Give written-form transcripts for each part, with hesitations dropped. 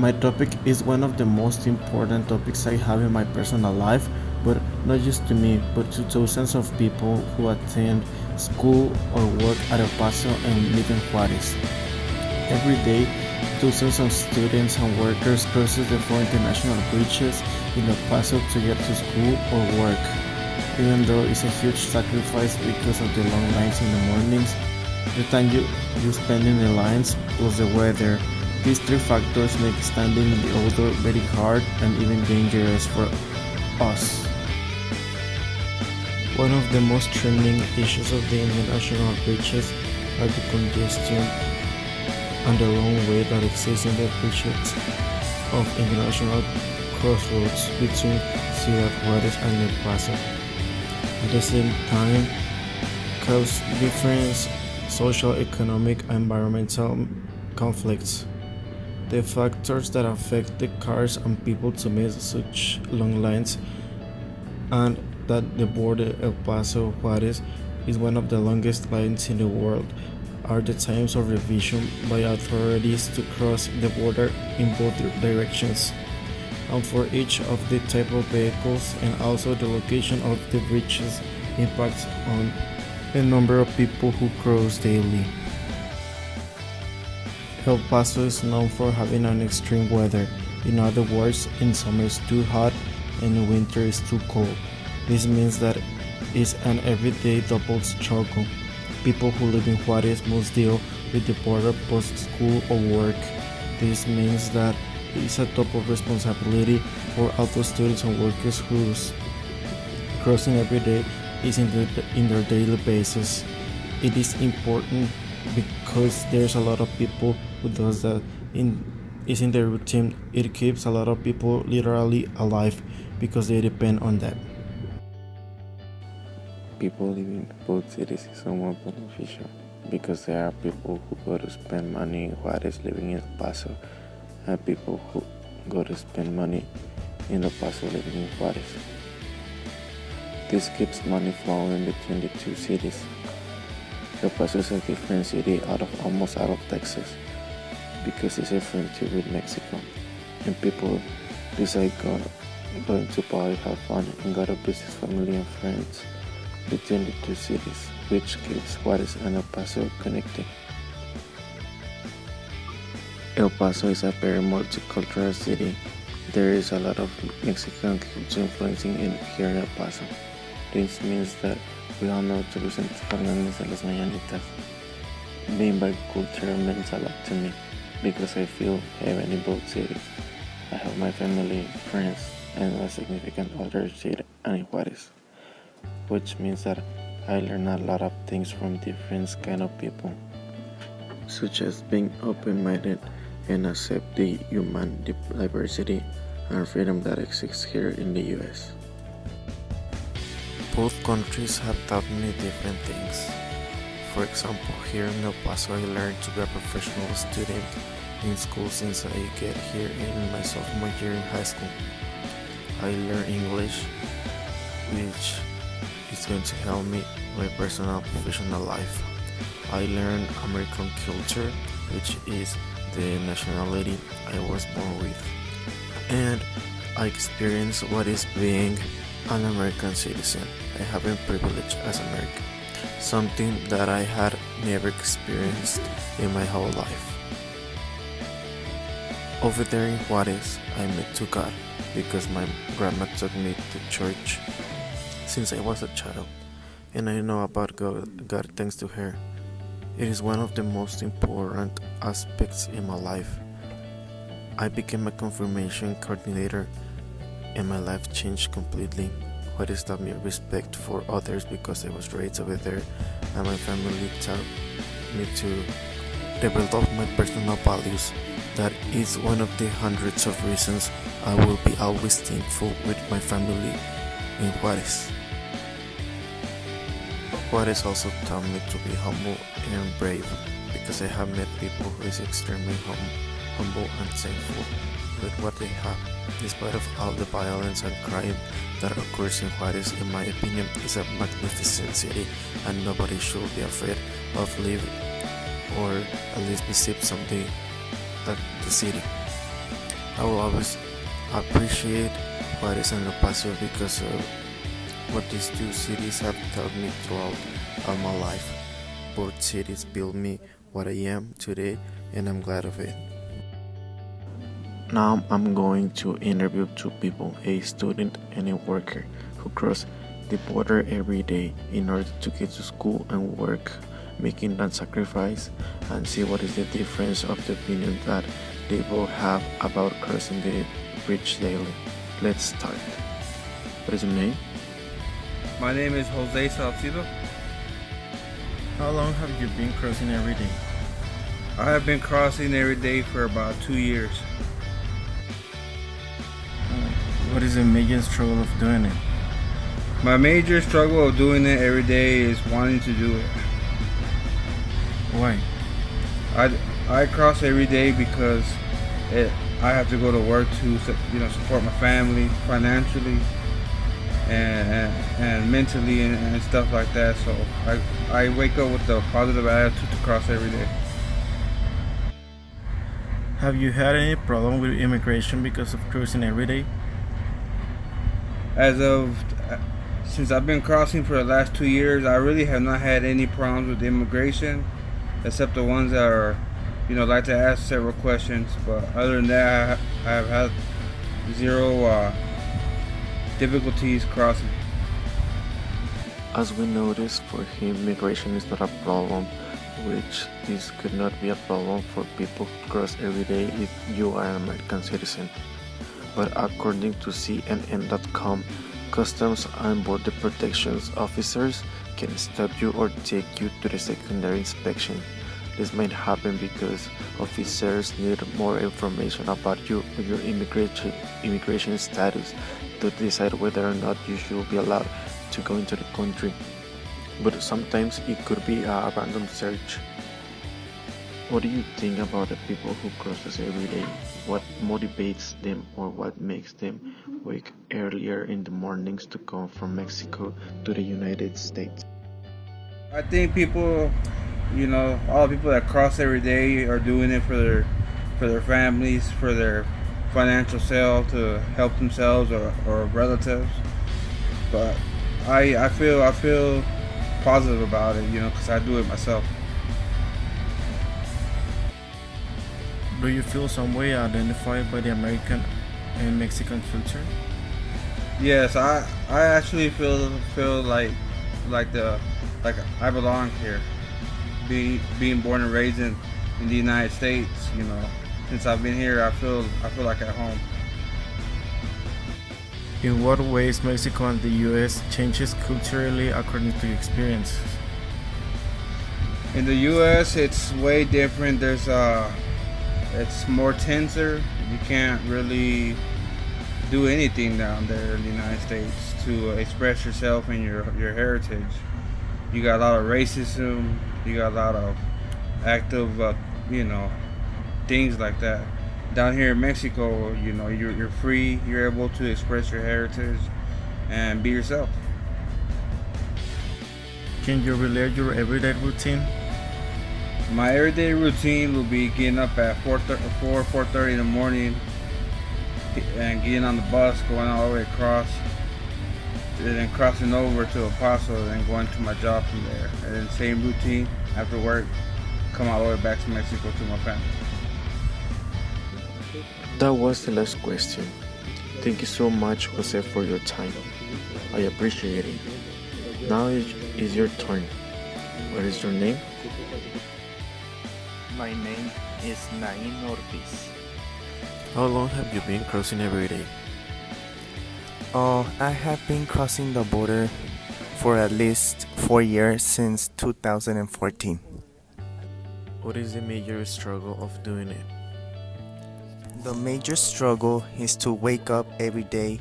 My topic is one of the most important topics I have in my personal life, but not just to me, but to thousands of people who attend school or work at El Paso and live in Juarez. Every day, thousands of students and workers crosses the four international bridges in El Paso to get to school or work. Even though it's a huge sacrifice because of the long lines in the mornings, the time you spend in the lines plus the weather, these three factors make standing in the outdoor very hard and even dangerous for us. One of the most trending issues of the international bridges are the congestion and the wrong way that exists in the bridges of international crossroads between Ciudad Juarez and El Paso. At the same time, cause different social, economic, and environmental conflicts. The factors that affect the cars and people to miss such long lines, and that the border El Paso Juarez is one of the longest lines in the world, are the times of revision by authorities to cross the border in both directions, and for each of the type of vehicles, and also the location of the bridges impacts on the number of people who cross daily. El Paso is known for having an extreme weather. In other words, in summer it's too hot and in winter it's too cold. This means that it's an everyday double struggle. People who live in Juarez must deal with the border post school or work. This means that it's a top of responsibility for all the students and workers whose crossing every day is in their daily basis. It is important because there's a lot of people who does that is in their routine. It keeps a lot of people literally alive because they depend on that. People living in both cities is somewhat beneficial because there are people who go to spend money in Juarez living in El Paso and people who go to spend money in El Paso living in Juarez. This keeps money flowing between the two cities. El Paso is a different city almost out of Texas because it's a frontier with Mexico, and people decide going to party, have fun, and go to visit family and friends between the two cities, which keeps Juarez and El Paso connected. El Paso is a very multicultural city. There is a lot of Mexican culture influencing here in El Paso. This means that we all know to listen to Fernández de las Mañanitas. Being bicultural means a lot to me because I feel heaven in both cities. I have my family, friends, and a significant other city in Juarez, which means that I learn a lot of things from different kind of people, such as being open-minded and accept the human diversity and freedom that exists here in the US. Both countries have taught me different things. For example, here in El Paso I learned to be a professional student in school since I get here in my sophomore year in high school. I learn English, which is going to help me in my personal and professional life. I learn American culture, which is the nationality I was born with. And I experience what is being an American citizen. I have a privilege as American, something that I had never experienced in my whole life. Over there in Juarez, I met to God because my grandma took me to church since I was a child, and I know about God thanks to her. It is one of the most important aspects in my life. I became a confirmation coordinator and my life changed completely. What is taught me respect for others because I was raised over there, and my family taught me to develop my personal values. That is one of the hundreds of reasons I will be always thankful with my family in Juarez. Juarez also taught me to be humble and brave because I have met people who is extremely humble and thankful with what they have. Despite of all the violence and crime that occurs in Juarez, in my opinion, is a magnificent city and nobody should be afraid of living or at least visit someday the city. I will always appreciate Juarez and El Paso because of what these two cities have taught me throughout all my life. Both cities built me what I am today, and I'm glad of it. Now I'm going to interview two people, a student and a worker, who cross the border every day in order to get to school and work, making that sacrifice, and see what is the difference of the opinion that they both have about crossing the bridge daily. Let's start. What is your name? My name is Jose Salcido. How long have you been crossing every day? I have been crossing every day for about 2 years. What is the major struggle of doing it? My major struggle of doing it every day is wanting to do it. Why? I cross every day because I have to go to work to support my family financially and mentally and stuff like that. So I wake up with a positive attitude to cross every day. Have you had any problem with immigration because of crossing every day? Since I've been crossing for the last 2 years, I really have not had any problems with immigration, except the ones that are, like to ask several questions. But other than that, I have had zero difficulties crossing. As we noticed, for him, migration is not a problem, which this could not be a problem for people who cross every day if you are an American citizen. But according to CNN.com, Customs and Border Protections officers can stop you or take you to the secondary inspection. This might happen because officers need more information about you or your immigration status to decide whether or not you should be allowed to go into the country. But sometimes it could be a random search. What do you think about the people who crosses every day? What motivates them or what makes them wake earlier in the mornings to come from Mexico to the United States? I think people, all the people that cross every day are doing it for their families, for their financial self, to help themselves or relatives. But I feel positive about it, because I do it myself. Do you feel some way identified by the American and Mexican culture? Yes, I actually feel like I belong here. Being born and raised in the United States, since I've been here, I feel like at home. In what ways Mexico and the US changes culturally according to your experiences? In the US, it's way different. It's more tenser. You can't really do anything down there in the United States to express yourself and your heritage. You got a lot of racism. You got a lot of active, things like that. Down here in Mexico, you're free. You're able to express your heritage and be yourself. Can you relate your everyday routine? My everyday routine will be getting up at 4:30 in the morning and getting on the bus, going all the way across, and then crossing over to El Paso, and then going to my job from there. And then same routine after work, come all the way back to Mexico to my family. That was the last question. Thank you so much, Jose, for your time. I appreciate it. Now is your turn. What is your name? My name is Nain Ortiz. How long have you been crossing every day? I have been crossing the border for at least 4 years since 2014. What is the major struggle of doing it? The major struggle is to wake up every day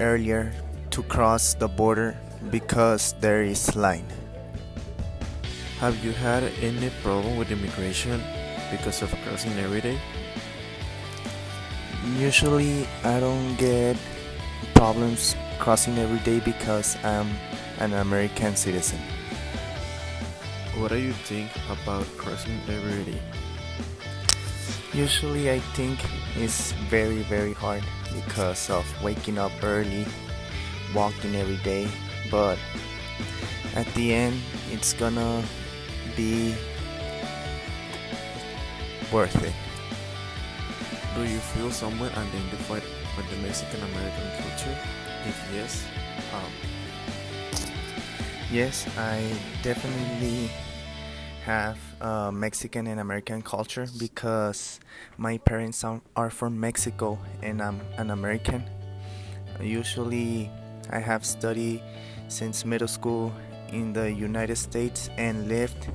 earlier to cross the border because there is line. Have you had any problem with immigration because of crossing every day? Usually I don't get problems crossing every day because I'm an American citizen. What do you think about crossing every day? Usually, I think it's very, very hard because of waking up early, walking every day, but at the end, it's gonna be worth it. Do you feel somewhat identified with the Mexican American culture? If yes, how? Yes, I definitely have Mexican and American culture because my parents are from Mexico and I'm an American. Usually, I have studied since middle school in the United States and lived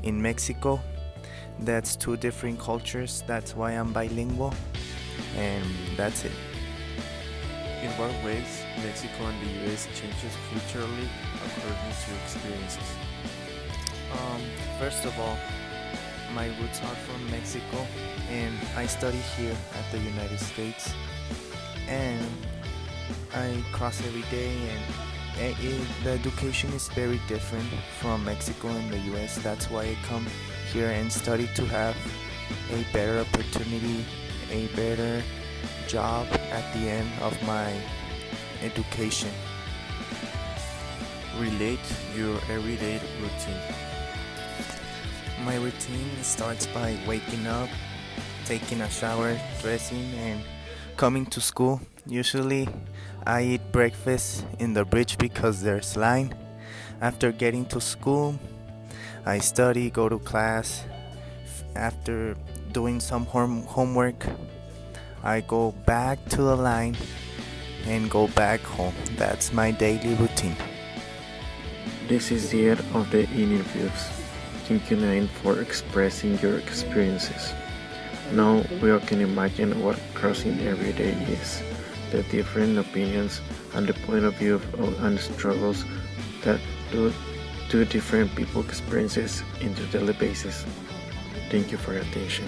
in Mexico. That's two different cultures. That's why I'm bilingual, and that's it. In what ways Mexico and the US changes culturally according to your experiences? First of all, my roots are from Mexico, and I study here at the United States, and I cross every day, and the education is very different from Mexico and the US. That's why I come here and study to have a better opportunity, a better job at the end of my education. Relate your everyday routine. My routine starts by waking up, taking a shower, dressing, and coming to school. Usually, I eat breakfast in the bridge because there's line. After getting to school, I study, go to class. After doing some homework, I go back to the line and go back home. That's my daily routine. This is the end of the interviews. Thank you, Nain, for expressing your experiences. Now we all can imagine what crossing every day is, the different opinions and the point of view and the struggles that two different people experiences in their daily basis. Thank you for your attention.